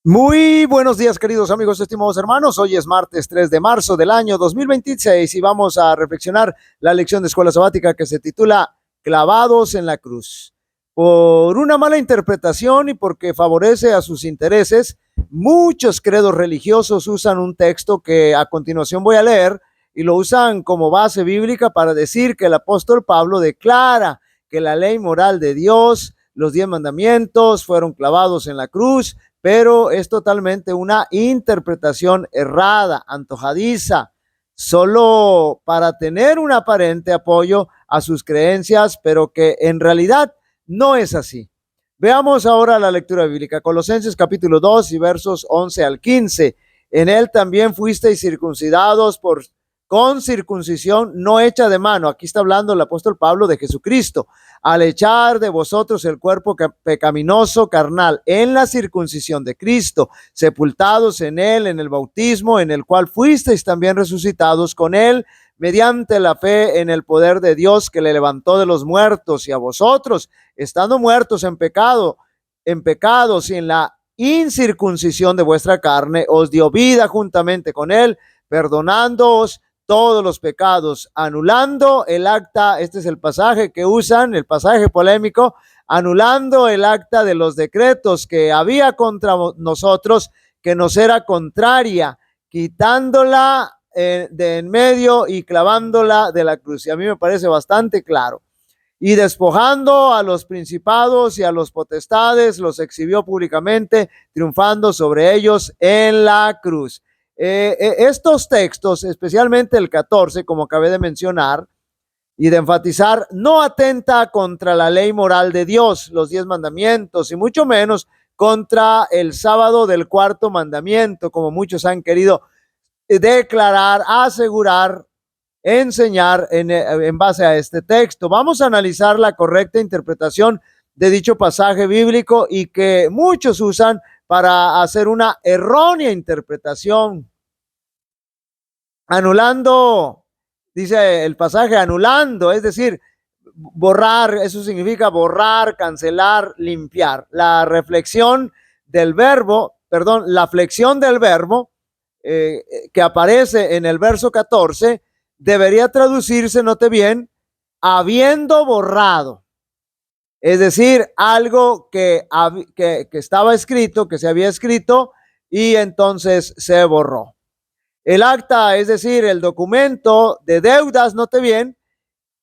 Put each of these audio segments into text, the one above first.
Muy buenos días, queridos amigos, estimados hermanos. Hoy es martes 3 de marzo del año 2026 y vamos a reflexionar la lección de escuela sabática que se titula Clavados en la cruz. Por una mala interpretación y porque favorece a sus intereses, muchos credos religiosos usan un texto que a continuación voy a leer y lo usan como base bíblica para decir que el apóstol Pablo declara que la ley moral de Dios, los 10 mandamientos, fueron clavados en la cruz, pero es totalmente una interpretación errada, antojadiza, solo para tener un aparente apoyo a sus creencias, pero que en realidad no es así. Veamos ahora la lectura bíblica, Colosenses capítulo 2 y versos 11 al 15. En él también fuisteis circuncidados con circuncisión no hecha de mano. Aquí está hablando el apóstol Pablo de Jesucristo, al echar de vosotros el cuerpo pecaminoso carnal en la circuncisión de Cristo, sepultados en él en el bautismo, en el cual fuisteis también resucitados con él mediante la fe en el poder de Dios que le levantó de los muertos, y a vosotros, estando muertos en pecados y en la incircuncisión de vuestra carne, os dio vida juntamente con él, perdonándoos todos los pecados, anulando el acta. Este es el pasaje que usan, el pasaje polémico, anulando el acta de los decretos que había contra nosotros, que nos era contraria, quitándola de en medio y clavándola de la cruz. Y a mí me parece bastante claro. Y despojando a los principados y a los potestades, los exhibió públicamente, triunfando sobre ellos en la cruz. Estos textos, especialmente el 14, como acabé de mencionar y de enfatizar, no atenta contra la ley moral de Dios, los 10 mandamientos, y mucho menos contra el sábado del cuarto mandamiento, como muchos han querido declarar, asegurar, enseñar en base a este texto. Vamos a analizar la correcta interpretación de dicho pasaje bíblico y que muchos usan para hacer una errónea interpretación. Anulando, dice el pasaje, anulando, es decir, borrar, eso significa borrar, cancelar, limpiar. La reflexión del verbo, la flexión del verbo que aparece en el verso 14 debería traducirse, note bien, habiendo borrado. Es decir, algo que estaba escrito, que se había escrito y entonces se borró. El acta, es decir, el documento de deudas, note bien,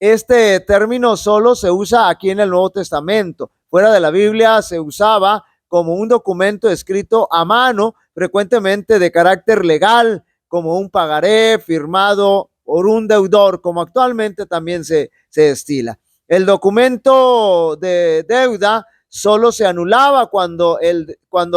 este término solo se usa aquí en el Nuevo Testamento. Fuera de la Biblia se usaba como un documento escrito a mano, frecuentemente de carácter legal, como un pagaré firmado por un deudor, como actualmente también se estila. El documento de deuda solo se anulaba cuando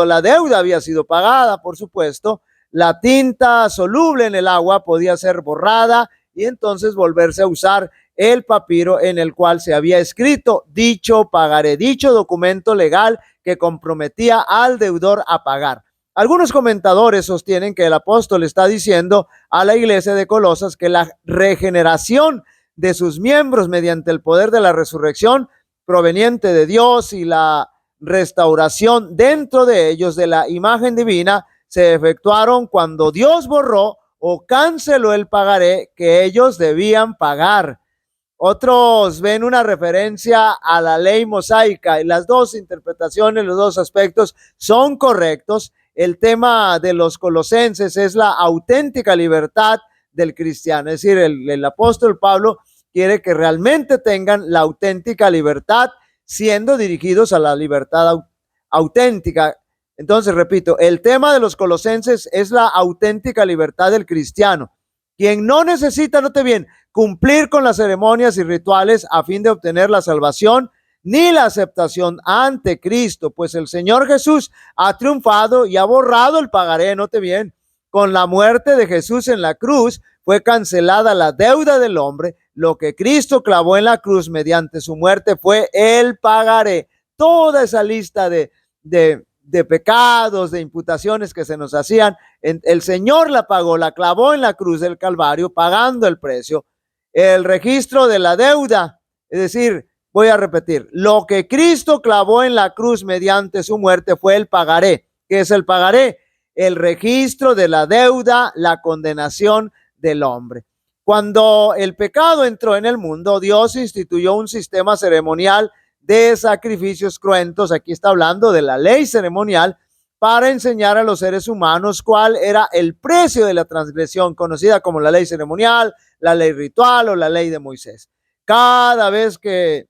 la deuda había sido pagada, por supuesto. La tinta soluble en el agua podía ser borrada y entonces volverse a usar el papiro en el cual se había escrito dicho pagaré, dicho documento legal que comprometía al deudor a pagar. Algunos comentadores sostienen que el apóstol está diciendo a la iglesia de Colosas que la regeneración de sus miembros mediante el poder de la resurrección proveniente de Dios y la restauración dentro de ellos de la imagen divina se efectuaron cuando Dios borró o canceló el pagaré que ellos debían pagar. Otros ven una referencia a la ley mosaica y las dos interpretaciones, los dos aspectos son correctos. El tema de los colosenses es la auténtica libertad del cristiano, es decir, el apóstol Pablo quiere que realmente tengan la auténtica libertad siendo dirigidos a la libertad auténtica. Entonces, repito, el tema de los colosenses es la auténtica libertad del cristiano, quien no necesita, note bien, cumplir con las ceremonias y rituales a fin de obtener la salvación ni la aceptación ante Cristo, pues el Señor Jesús ha triunfado y ha borrado el pagaré, note bien, con la muerte de Jesús en la cruz fue cancelada la deuda del hombre, lo que Cristo clavó en la cruz mediante su muerte fue el pagaré. Toda esa lista de pecados, de imputaciones que se nos hacían, el Señor la pagó, la clavó en la cruz del Calvario, pagando el precio. El registro de la deuda, es decir, voy a repetir, lo que Cristo clavó en la cruz mediante su muerte fue el pagaré. ¿Qué es el pagaré? El registro de la deuda, la condenación del hombre. Cuando el pecado entró en el mundo, Dios instituyó un sistema ceremonial de sacrificios cruentos. Aquí está hablando de la ley ceremonial para enseñar a los seres humanos cuál era el precio de la transgresión, conocida como la ley ceremonial, la ley ritual o la ley de Moisés. Cada vez que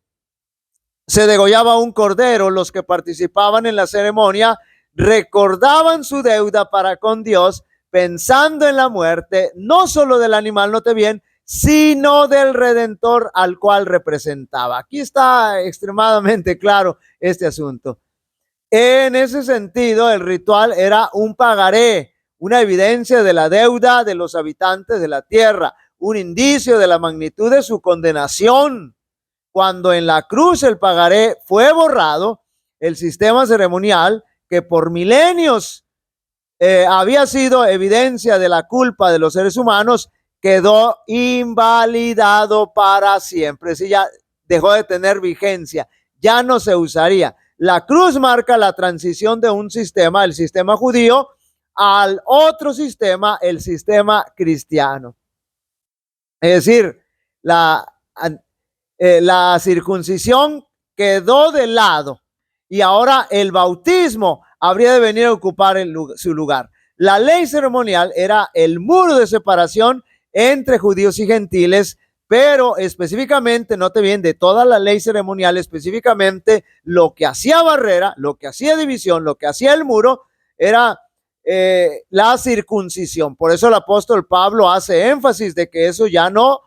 se degollaba un cordero, los que participaban en la ceremonia recordaban su deuda para con Dios, pensando en la muerte, no solo del animal, note bien, sino del Redentor al cual representaba. Aquí está extremadamente claro este asunto. En ese sentido, el ritual era un pagaré, una evidencia de la deuda de los habitantes de la tierra, un indicio de la magnitud de su condenación. Cuando en la cruz el pagaré fue borrado, el sistema ceremonial que por milenios había sido evidencia de la culpa de los seres humanos, quedó invalidado para siempre. Sí, ya dejó de tener vigencia, ya no se usaría. La cruz marca la transición de un sistema, el sistema judío, al otro sistema, el sistema cristiano. Es decir, la circuncisión quedó de lado y ahora el bautismo habría de venir a ocupar su lugar. La ley ceremonial era el muro de separación entre judíos y gentiles, pero específicamente, note bien, de toda la ley ceremonial, específicamente lo que hacía barrera, lo que hacía división, lo que hacía el muro, era la circuncisión. Por eso el apóstol Pablo hace énfasis de que eso ya no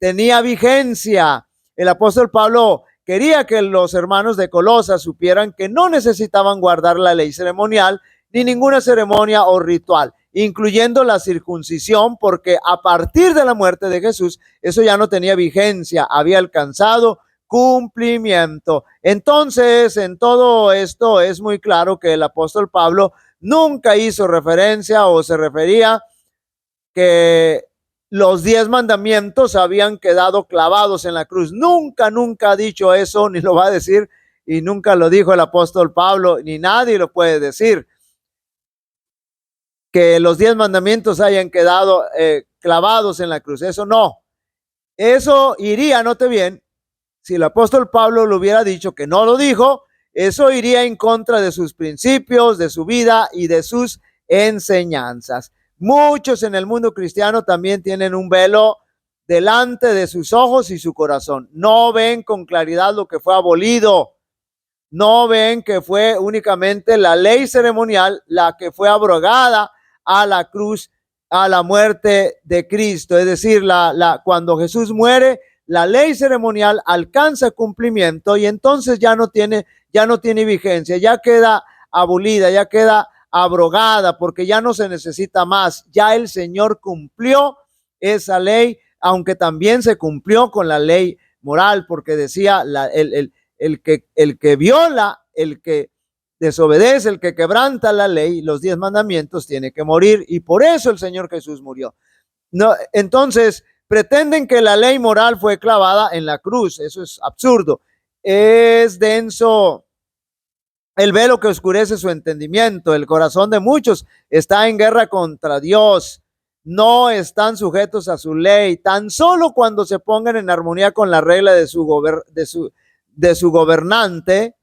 tenía vigencia. El apóstol Pablo quería que los hermanos de Colosas supieran que no necesitaban guardar la ley ceremonial ni ninguna ceremonia o ritual, incluyendo la circuncisión, porque a partir de la muerte de Jesús, eso ya no tenía vigencia, había alcanzado cumplimiento. Entonces, en todo esto es muy claro que el apóstol Pablo nunca hizo referencia o se refería que los 10 mandamientos habían quedado clavados en la cruz. Nunca ha dicho eso, ni lo va a decir, y nunca lo dijo el apóstol Pablo, ni nadie lo puede decir, que los 10 mandamientos hayan quedado clavados en la cruz. Eso no. Eso iría, note bien, si el apóstol Pablo lo hubiera dicho, que no lo dijo, eso iría en contra de sus principios, de su vida y de sus enseñanzas. Muchos en el mundo cristiano también tienen un velo delante de sus ojos y su corazón. No ven con claridad lo que fue abolido. No ven que fue únicamente la ley ceremonial la que fue abrogada a la cruz, a la muerte de Cristo. Es decir, cuando Jesús muere, la ley ceremonial alcanza cumplimiento y entonces ya no tiene vigencia, ya queda abolida, ya queda abrogada, porque ya no se necesita más. Ya el Señor cumplió esa ley, aunque también se cumplió con la ley moral, porque decía el que viola, el que desobedece, el que quebranta la ley, los 10 mandamientos, tiene que morir, y por eso el Señor Jesús murió. No, entonces pretenden que la ley moral fue clavada en la cruz. Eso es absurdo. Es denso el velo que oscurece su entendimiento. El corazón de muchos está en guerra contra Dios. No están sujetos a su ley. Tan solo cuando se pongan en armonía con la regla de su gobernante,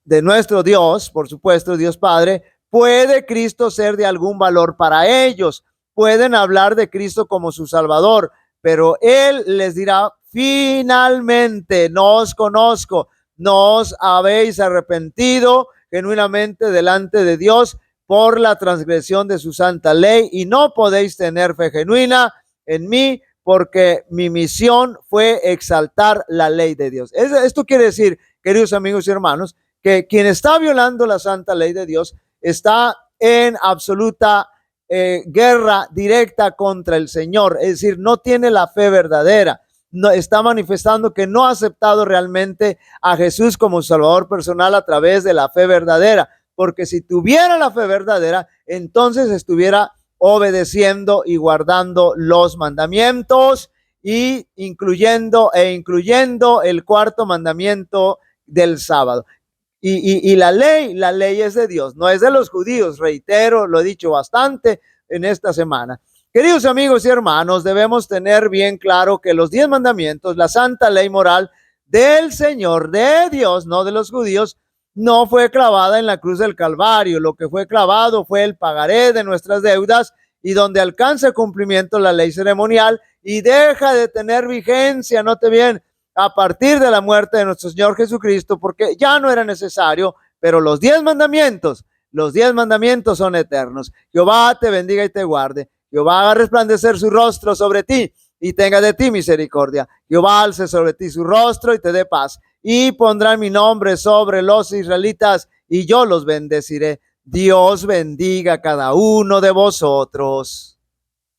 de nuestro Dios, por supuesto, Dios Padre, puede Cristo ser de algún valor para ellos. Pueden hablar de Cristo como su Salvador, pero Él les dirá: finalmente no os conozco, no os habéis arrepentido genuinamente delante de Dios por la transgresión de su santa ley, y no podéis tener fe genuina en mí, porque mi misión fue exaltar la ley de Dios. Esto quiere decir, queridos amigos y hermanos, que quien está violando la santa ley de Dios está en absoluta guerra directa contra el Señor. Es decir, no tiene la fe verdadera. No, está manifestando que no ha aceptado realmente a Jesús como Salvador personal a través de la fe verdadera. Porque si tuviera la fe verdadera, entonces estuviera obedeciendo y guardando los mandamientos, y incluyendo el cuarto mandamiento del sábado. Y la ley es de Dios, no es de los judíos, reitero, lo he dicho bastante en esta semana. Queridos amigos y hermanos, debemos tener bien claro que los 10 mandamientos, la santa ley moral del Señor, de Dios, no de los judíos, no fue clavada en la cruz del Calvario. Lo que fue clavado fue el pagaré de nuestras deudas, y donde alcanza cumplimiento la ley ceremonial y deja de tener vigencia, note bien, a partir de la muerte de nuestro Señor Jesucristo, porque ya no era necesario, pero los 10 mandamientos son eternos. Jehová te bendiga y te guarde. Jehová haga resplandecer su rostro sobre ti y tenga de ti misericordia. Jehová alce sobre ti su rostro y te dé paz. Y pondrá mi nombre sobre los israelitas y yo los bendeciré. Dios bendiga a cada uno de vosotros.